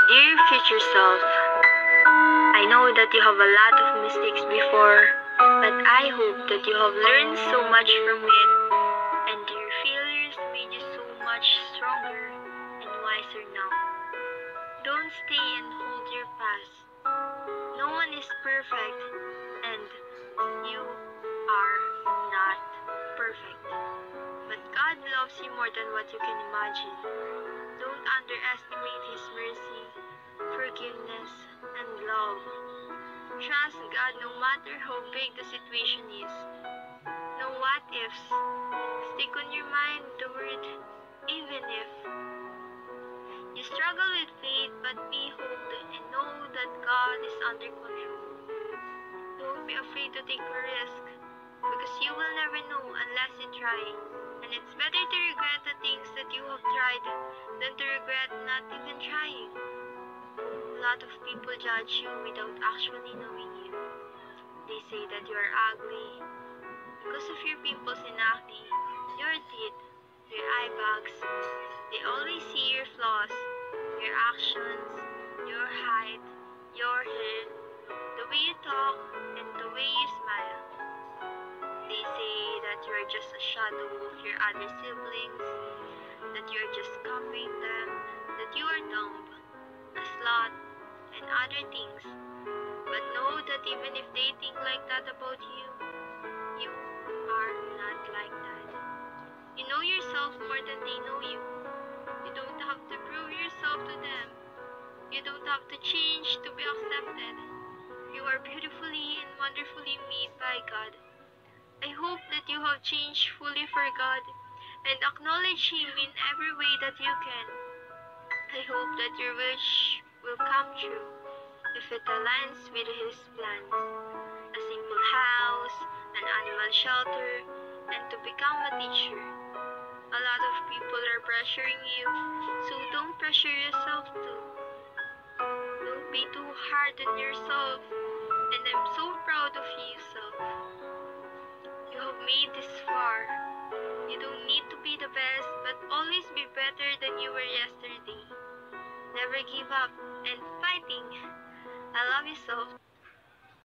Dear future self, I know that you have a lot of mistakes before, but I hope that you have learned so much from it, and your failures made you so much stronger and wiser now. Don't stay and hold your past. No one is perfect, and you are not perfect. But God loves you more than what you can imagine. Don't underestimate His mercy, forgiveness, and love. Trust God no matter how big the situation is. No what ifs. Stick on your mind the word even if. You struggle with faith, but behold and know that God is under control. Don't be afraid to take a risk, because you will never know unless you try. And it's better to regret the things that you have tried than to regret not even trying. A lot of people judge you without actually knowing you. They say that you are ugly because of your pimples and acne, your teeth, your eye bags. They always see your flaws, your actions, your height, your hair, the way you talk, and the way you smile. They say that you are just a shadow of your other siblings, that you are just copying them, that you are dumb, a slut, and other things. But know that even if they think like that about you, you are not like that. You know yourself more than they know you. You don't have to prove yourself to them. You don't have to change to be accepted. You are beautifully and wonderfully made by God. I hope that you have changed fully for God and acknowledge Him in every way that you can. I hope that your wish will come true if it aligns with His plans. A simple house, an animal shelter, and to become a teacher. A lot of people are pressuring you, so don't pressure yourself too. Don't be too hard on yourself, and I'm so proud of you, self. You have made this far. You don't need to be the best, but always be better than you were yesterday. Never give up and fighting. I love you, self.